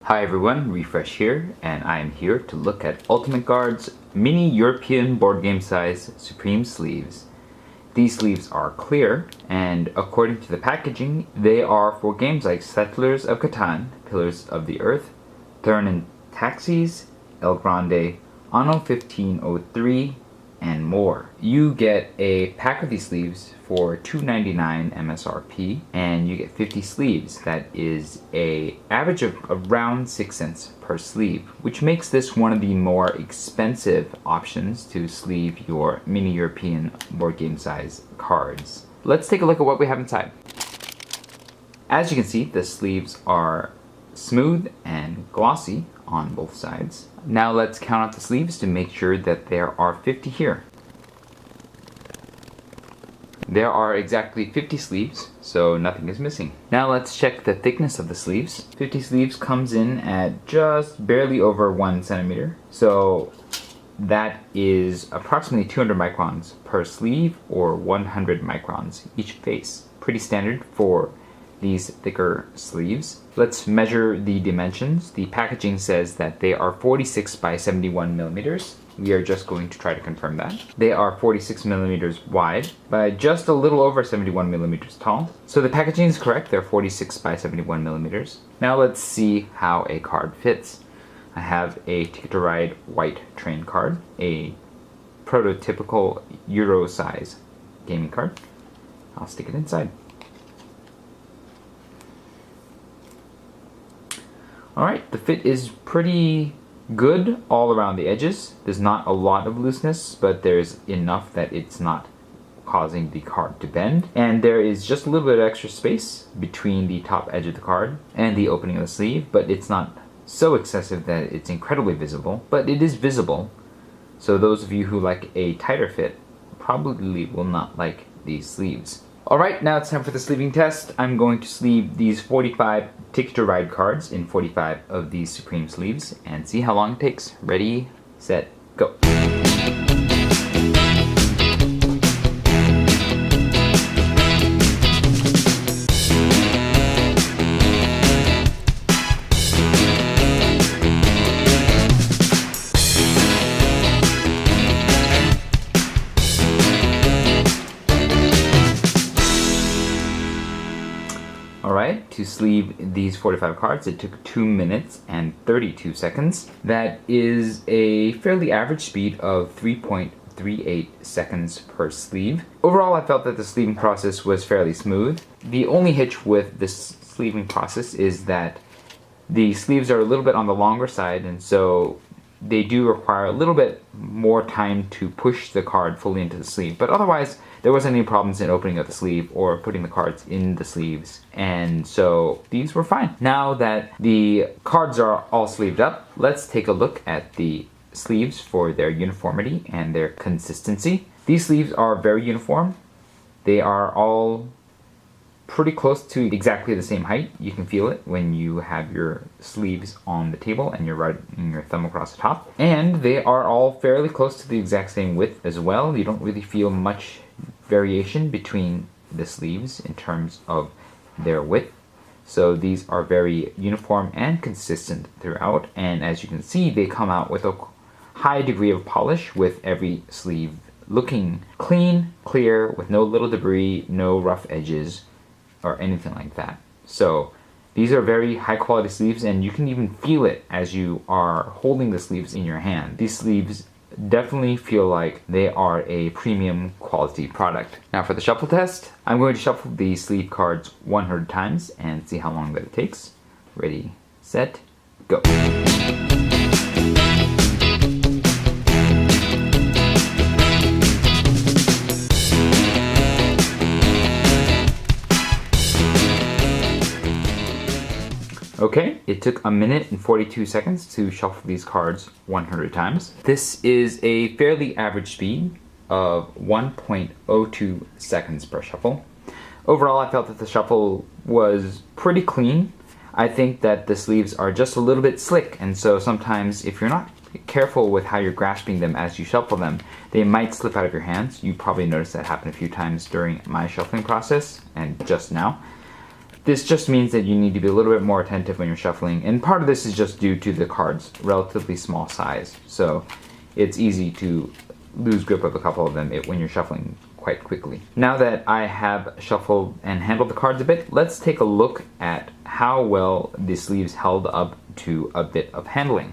Hi everyone, Refresh here, and I am here to look at Ultimate Guard's mini European board game size Supreme sleeves. These sleeves are clear, and according to the packaging, they are for games like Settlers of Catan, Pillars of the Earth, Thurn and Taxis, El Grande, Anno 1503, and more. You get a pack of these sleeves for $2.99 MSRP, and you get 50 sleeves. That is a average of around 6 cents per sleeve, which makes this one of the more expensive options to sleeve your mini European board game size cards. Let's take a look at what we have inside. As you can see, the sleeves are smooth and glossy on both sides. Now let's count out the sleeves to make sure that there are 50 here. There are exactly 50 sleeves, so nothing is missing. Now let's check the thickness of the sleeves. 50 sleeves comes in at just barely over 1 centimeter, so that is approximately 200 microns per sleeve, or 100 microns each face. Pretty standard for these thicker sleeves. Let's measure the dimensions. The packaging says that they are 46 by 71 millimeters. We are just going to try to confirm that. They are 46 millimeters wide by just a little over 71 millimeters tall. So the packaging is correct. They're 46 by 71 millimeters. Now let's see how a card fits. I have a Ticket to Ride white train card, a prototypical Euro size gaming card. I'll stick it inside. Alright, the fit is pretty good all around the edges. There's not a lot of looseness, but there's enough that it's not causing the card to bend. And there is just a little bit of extra space between the top edge of the card and the opening of the sleeve, but it's not so excessive that it's incredibly visible, but it is visible. So those of you who like a tighter fit probably will not like these sleeves. Alright, now it's time for the sleeving test. I'm going to sleeve these 45 Ticket to Ride cards in 45 of these Supreme sleeves and see how long it takes. Ready, set, go. Alright, to sleeve these 45 cards, it took 2 minutes and 32 seconds. That is a fairly average speed of 3.38 seconds per sleeve. Overall, I felt that the sleeving process was fairly smooth. The only hitch with this sleeving process is that the sleeves are a little bit on the longer side, and so they do require a little bit more time to push the card fully into the sleeve. But otherwise, there wasn't any problems in opening up the sleeve or putting the cards in the sleeves, and so these were fine. Now that the cards are all sleeved up, let's take a look at the sleeves for their uniformity and their consistency. These sleeves are very uniform. They are all pretty close to exactly the same height. You can feel it when you have your sleeves on the table and you're running your thumb across the top. And they are all fairly close to the exact same width as well. You don't really feel much variation between the sleeves in terms of their width. So these are very uniform and consistent throughout. And as you can see, they come out with a high degree of polish, with every sleeve looking clean, clear, with no little debris, no rough edges, or anything like that. So these are very high quality sleeves, and you can even feel it as you are holding the sleeves in your hand. These sleeves definitely feel like they are a premium quality product. Now for the shuffle test, I'm going to shuffle the sleeve cards 100 times and see how long that it takes. Ready, set, go. Okay, it took 1 minute and 42 seconds to shuffle these cards 100 times. This is a fairly average speed of 1.02 seconds per shuffle. Overall, I felt that the shuffle was pretty clean. I think that the sleeves are just a little bit slick, and so sometimes if you're not careful with how you're grasping them as you shuffle them, they might slip out of your hands. You probably noticed that happen a few times during my shuffling process and just now. this just means that you need to be a little bit more attentive when you're shuffling, and part of this is just due to the card's relatively small size, so it's easy to lose grip of a couple of them when you're shuffling quite quickly. Now that I have shuffled and handled the cards a bit, let's take a look at how well the sleeves held up to a bit of handling.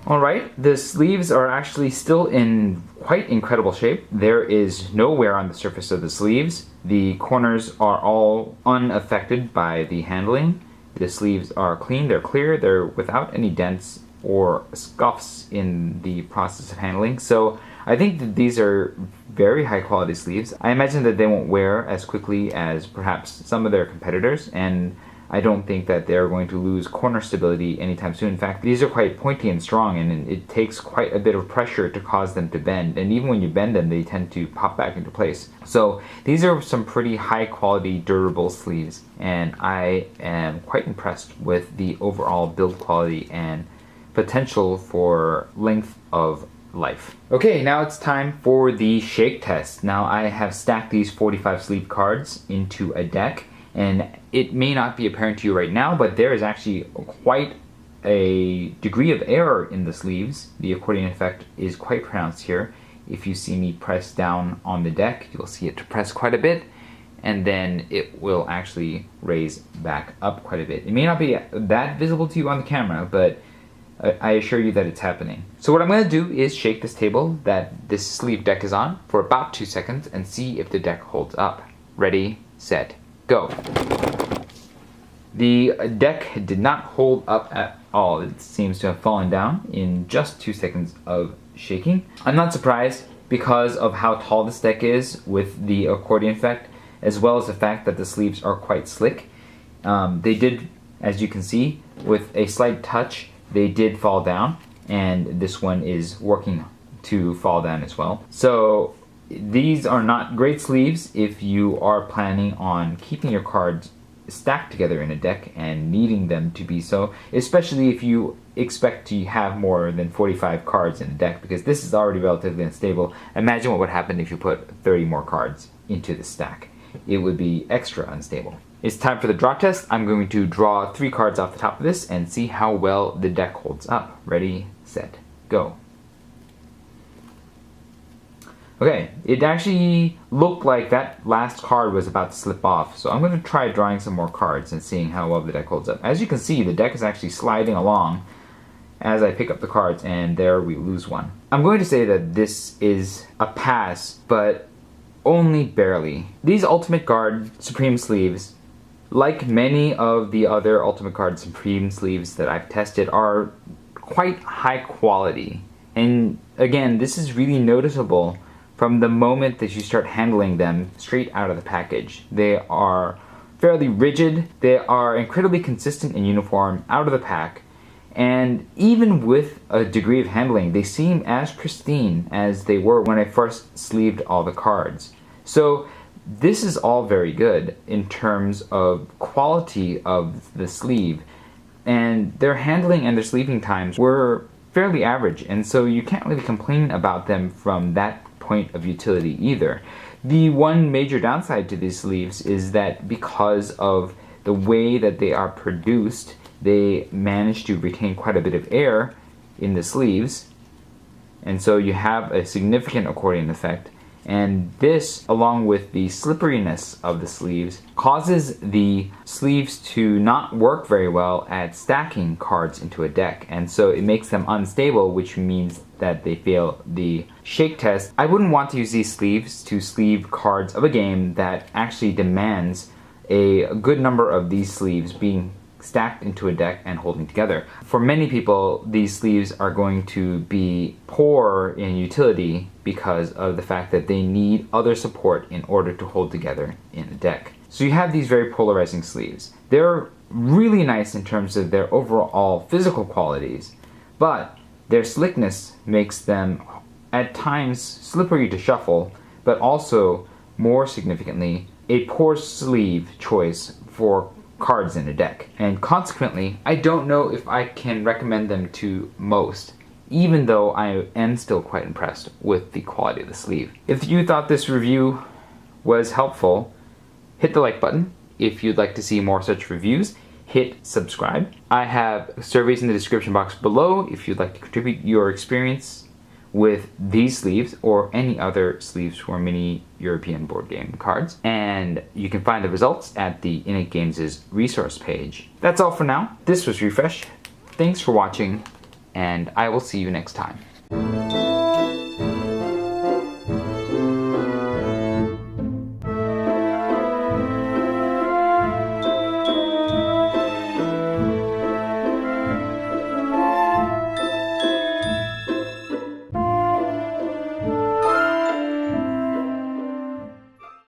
Alright, the sleeves are actually still in quite incredible shape. There is no wear on the surface of the sleeves. The corners are all unaffected by the handling. The sleeves are clean, they're clear, they're without any dents or scuffs in the process of handling. So I think that these are very high quality sleeves. I imagine that they won't wear as quickly as perhaps some of their competitors, and I don't think that they're going to lose corner stability anytime soon. In fact, these are quite pointy and strong, and it takes quite a bit of pressure to cause them to bend. And even when you bend them, they tend to pop back into place. So these are some pretty high quality, durable sleeves, and I am quite impressed with the overall build quality and potential for length of life. Okay, now it's time for the shake test. Now I have stacked these 45 sleeve cards into a deck, and it may not be apparent to you right now, but there is actually quite a degree of error in the sleeves. The accordion effect is quite pronounced here. If you see me press down on the deck, you'll see it press quite a bit, and then it will actually raise back up quite a bit. It may not be that visible to you on the camera, but I assure you that it's happening. So what I'm going to do is shake this table that this sleeve deck is on for about 2 seconds and see if the deck holds up. Ready, set, go. The deck did not hold up at all. It seems to have fallen down in just 2 seconds of shaking. I'm not surprised because of how tall this deck is with the accordion effect, as well as the fact that the sleeves are quite slick. They did, as you can see, with a slight touch, they did fall down, and this one is working to fall down as well. So these are not great sleeves if you are planning on keeping your cards stacked together in a deck and needing them to be so, especially if you expect to have more than 45 cards in a deck, because this is already relatively unstable. Imagine what would happen if you put 30 more cards into the stack. It would be extra unstable. It's time for the draw test. I'm going to draw 3 cards off the top of this and see how well the deck holds up. Ready, set, go. Okay, it actually looked like that last card was about to slip off, so I'm going to try drawing some more cards and seeing how well the deck holds up. As you can see, the deck is actually sliding along as I pick up the cards, and there we lose one. I'm going to say that this is a pass, but only barely. These Ultimate Guard Supreme sleeves, like many of the other Ultimate Guard Supreme sleeves that I've tested, are quite high quality. And again, this is really noticeable from the moment that you start handling them straight out of the package. They are fairly rigid, they are incredibly consistent and uniform out of the pack, and even with a degree of handling, they seem as pristine as they were when I first sleeved all the cards. So this is all very good in terms of quality of the sleeve, and their handling and their sleeving times were fairly average, and so you can't really complain about them from that point of utility either. The one major downside to these sleeves is that because of the way that they are produced, they manage to retain quite a bit of air in the sleeves, and so you have a significant accordion effect. And this, along with the slipperiness of the sleeves, causes the sleeves to not work very well at stacking cards into a deck, and so it makes them unstable, which means that they fail the shake test. I wouldn't want to use these sleeves to sleeve cards of a game that actually demands a good number of these sleeves being stacked into a deck and holding together. For many people, these sleeves are going to be poor in utility because of the fact that they need other support in order to hold together in a deck. So you have these very polarizing sleeves. They're really nice in terms of their overall physical qualities, but their slickness makes them at times slippery to shuffle, but also, more significantly, a poor sleeve choice for cards in a deck. And consequently, I don't know if I can recommend them to most. even though I am still quite impressed with the quality of the sleeve. If you thought this review was helpful, hit the like button. If you'd like to see more such reviews, hit subscribe. I have surveys in the description box below if you'd like to contribute your experience with these sleeves or any other sleeves for mini European board game cards. And you can find the results at the Innate Games' resource page. That's all for now. This was Refresh. Thanks for watching, and I will see you next time.